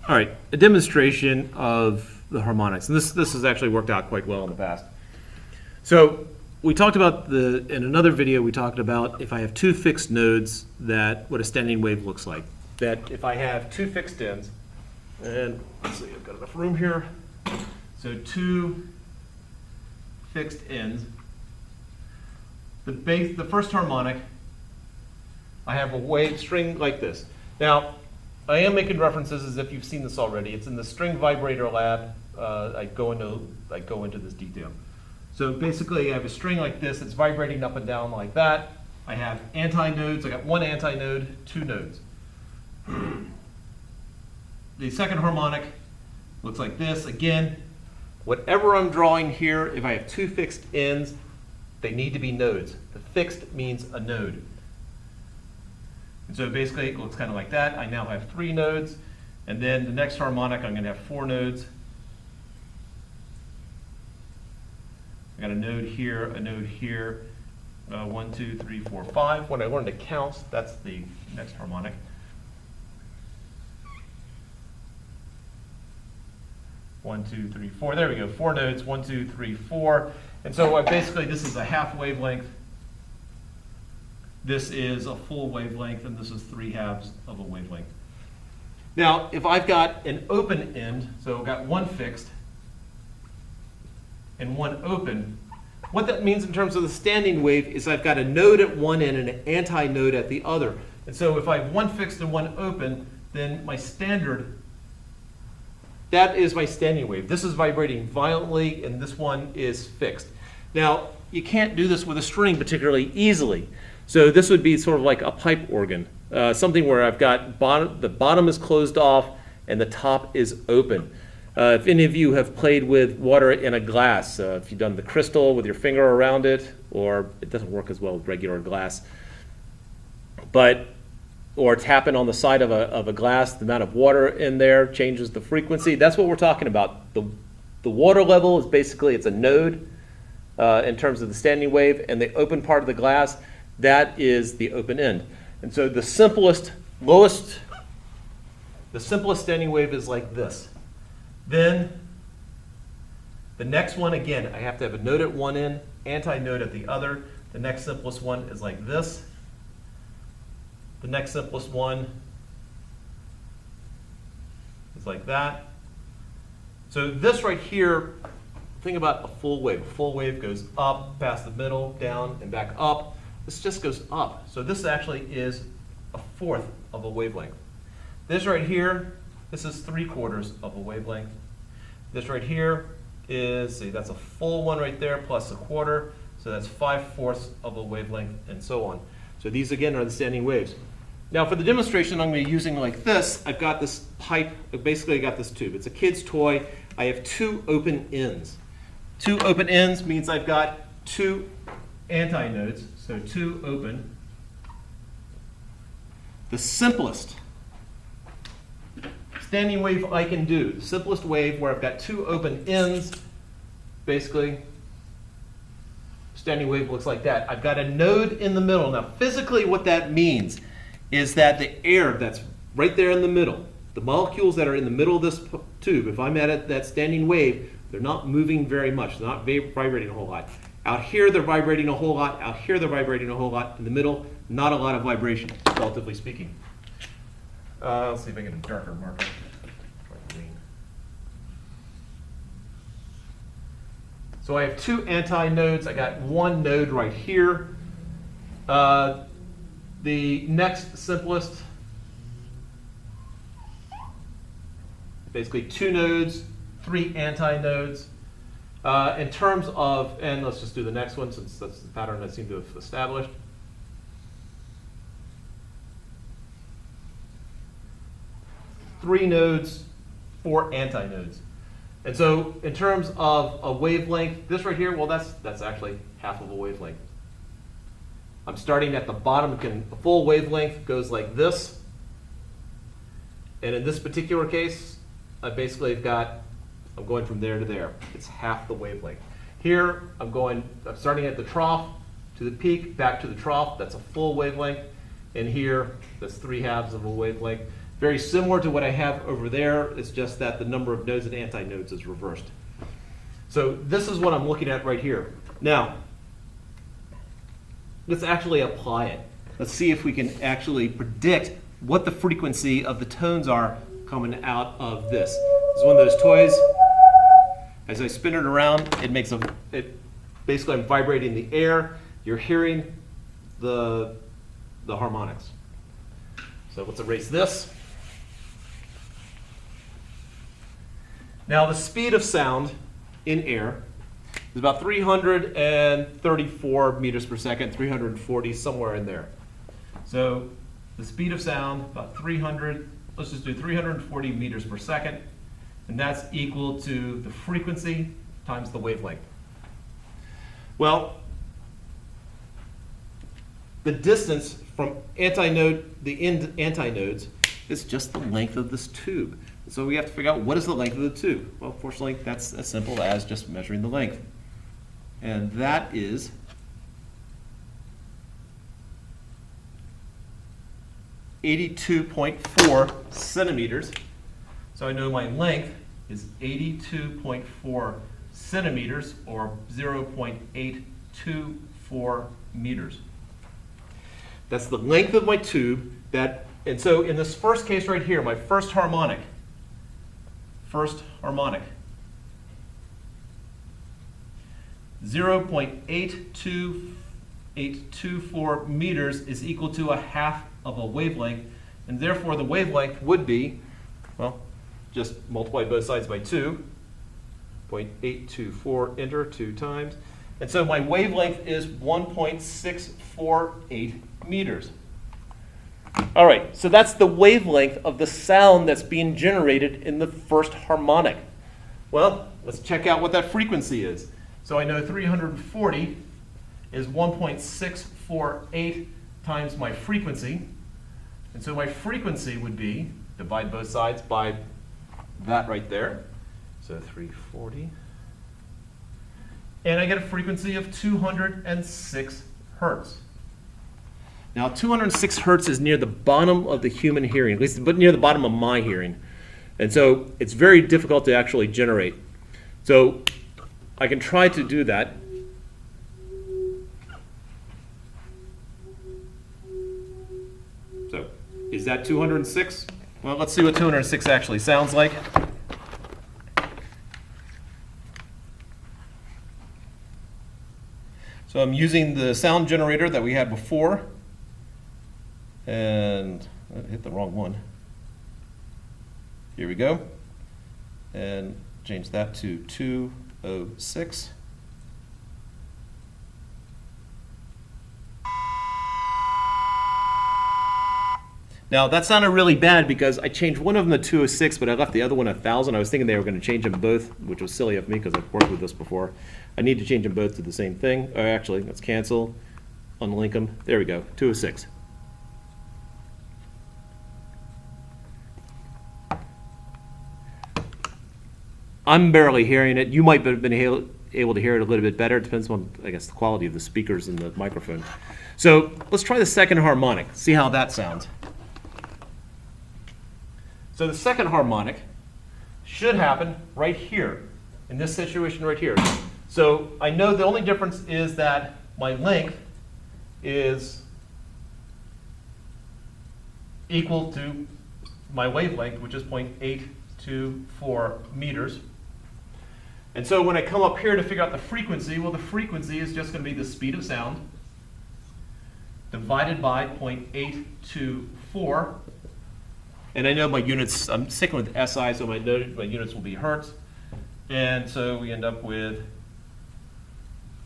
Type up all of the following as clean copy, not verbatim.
All right, a demonstration of the harmonics, and this has actually worked out quite well in the past. So we talked about in another video, we talked about if I have two fixed nodes, that what a standing wave looks like. That if I have two fixed ends, and let's see, I've got enough room here. So two fixed ends. The first harmonic, I have a wave string like this. Now, I am making references as if you've seen this already. It's in the string vibrator lab. I go into this detail. So basically, I have a string like this. It's vibrating up and down like that. I have antinodes. I got one antinode, two nodes. The second harmonic looks like this. Again, whatever I'm drawing here, if I have two fixed ends, they need to be nodes. The fixed means a node. And so basically it looks kind of like that. I now have three nodes. And then the next harmonic, I'm going to have four nodes. I got a node here, 1, 2, 3, 4, 5. When I learn to count, that's the next harmonic. One, two, three, four. There we go. Four nodes. 1, 2, 3, 4. And so basically, this is a half wavelength. This is a full wavelength, and this is 3/2 of a wavelength. Now, if I've got an open end, so I've got one fixed and one open, what that means in terms of the standing wave is I've got a node at one end and an antinode at the other. And so if I have one fixed and one open, then my standard, that is my standing wave. This is vibrating violently, and this one is fixed. Now, you can't do this with a string particularly easily. So this would be sort of like a pipe organ, something where I've got the bottom is closed off and the top is open. If any of you have played with water in a glass, if you've done the crystal with your finger around it, or it doesn't work as well with regular glass, or tapping on the side of a glass, the amount of water in there changes the frequency. That's what we're talking about. The water level is basically, it's a node in terms of the standing wave, and the open part of the glass, that is the open end. And so the simplest standing wave is like this. Then the next one, again, I have to have a node at one end, antinode at the other. The next simplest one is like this. The next simplest one is like that. So this right here, think about a full wave. A full wave goes up, past the middle, down, and back up. This just goes up. So this actually is a fourth of a wavelength. This right here, this is 3/4 of a wavelength. This right here is, see, that's a full one right there plus a quarter. So that's 5/4 of a wavelength, and so on. So these, again, are the standing waves. Now, for the demonstration, I'm going to be using like this. I've got this pipe. Basically, I got this tube. It's a kid's toy. I have two open ends. Two open ends means I've got two antinodes. So two open. The simplest standing wave I can do, the simplest wave where I've got two open ends, basically, standing wave looks like that. I've got a node in the middle. Now, physically, what that means is that the air that's right there in the middle, the molecules that are in the middle of this tube, if I'm at that standing wave, they're not moving very much. They're not vibrating a whole lot. Out here, they're vibrating a whole lot. Out here, they're vibrating a whole lot. In the middle, not a lot of vibration, relatively speaking. Let's see if I get a darker marker. So I have two antinodes. I got one node right here. The next simplest, basically two nodes, three antinodes. In terms of, and let's just do the next one since that's the pattern I seem to have established. Three nodes, four antinodes. And so in terms of a wavelength, this right here, well, that's actually half of a wavelength. I'm starting at the bottom. A full wavelength goes like this. And in this particular case, I basically I'm going from there to there. It's half the wavelength. Here, I'm starting at the trough to the peak, back to the trough. That's a full wavelength. And here, that's 3/2 of a wavelength. Very similar to what I have over there. It's just that the number of nodes and antinodes is reversed. So this is what I'm looking at right here. Now, let's actually apply it. Let's see if we can actually predict what the frequency of the tones are coming out of this. This is one of those toys. As I spin it around, basically I'm vibrating the air. You're hearing the harmonics. So let's erase this. Now the speed of sound in air is about 334 meters per second, 340, somewhere in there. So the speed of sound, about 300, let's just do 340 meters per second, and that's equal to the frequency times the wavelength. Well, the distance from antinode, the end antinodes, is just the length of this tube. So we have to figure out what is the length of the tube. Well, fortunately, that's as simple as just measuring the length. And that is 82.4 centimeters. So I know my length is 82.4 centimeters, or 0.824 meters. That's the length of my tube. And so in this first case right here, my first harmonic, 0.824 meters is equal to a half of a wavelength, and therefore the wavelength would be, well, just multiply both sides by 2, 0.824, enter 2 times. And so my wavelength is 1.648 meters. All right, so that's the wavelength of the sound that's being generated in the first harmonic. Well, let's check out what that frequency is. So I know 340 is 1.648 times my frequency. And so my frequency would be, divide both sides by that right there. So 340. And I get a frequency of 206 hertz. Now, 206 hertz is near the bottom of the human hearing, at least near the bottom of my hearing. And so it's very difficult to actually generate. So I can try to do that. So is that 206? Well, let's see what 206 actually sounds like. So I'm using the sound generator that we had before. And I hit the wrong one. Here we go. And change that to 206. Now that sounded really bad because I changed one of them to 206, but I left the other one 1,000. I was thinking they were going to change them both, which was silly of me because I've worked with this before. I need to change them both to the same thing. Actually, let's cancel, unlink them. There we go, 206. I'm barely hearing it. You might have been able to hear it a little bit better. It depends on, I guess, the quality of the speakers and the microphone. So let's try the second harmonic, see how that sounds. So the second harmonic should happen right here, in this situation right here. So I know the only difference is that my length is equal to my wavelength, which is 0.824 meters. And so when I come up here to figure out the frequency, well, the frequency is just going to be the speed of sound divided by 0.824. And I know my units, I'm sticking with SI, so my units will be hertz. And so we end up with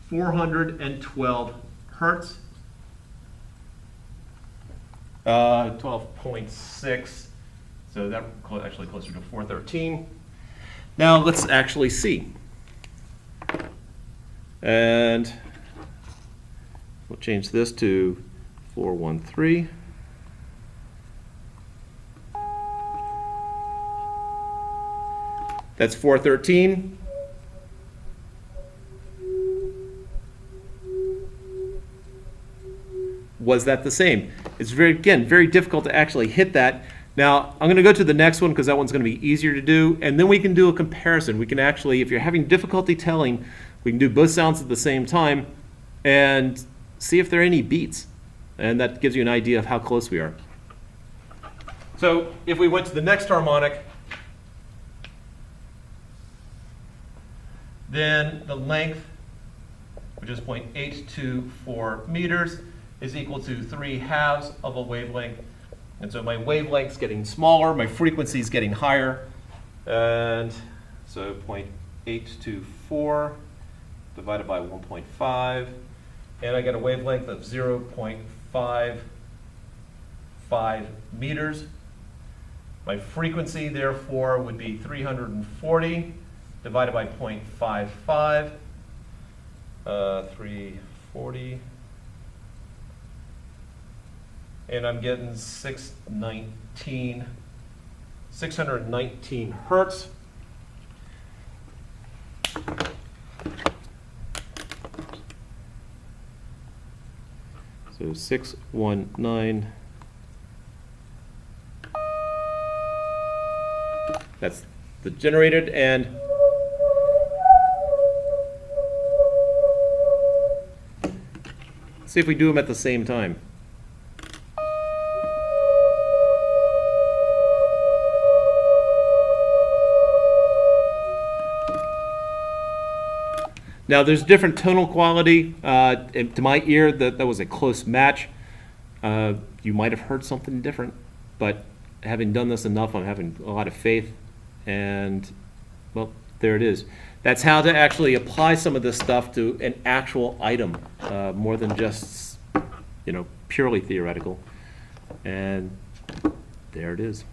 412 hertz, 12.6. So that's actually closer to 413. Now let's actually see. And we'll change this to 413. That's 413. Was that the same? It's very difficult to actually hit that. Now, I'm going to go to the next one because that one's going to be easier to do, and then we can do a comparison. We can actually, if you're having difficulty telling, we can do both sounds at the same time and see if there are any beats. And that gives you an idea of how close we are. So if we went to the next harmonic, then the length, which is 0.824 meters, is equal to 3/2 of a wavelength. And so my wavelength's getting smaller, my frequency's getting higher. And so 0.824 divided by 1.5, and I get a wavelength of 0.55 meters. My frequency, therefore, would be 340 divided by 0.55, 340. And I'm getting 619 hertz. So 619. That's the generated, and see if we do them at the same time. Now, there's different tonal quality. To my ear, that was a close match. You might have heard something different, but having done this enough, I'm having a lot of faith. And, well, there it is. That's how to actually apply some of this stuff to an actual item, more than just, purely theoretical. And there it is.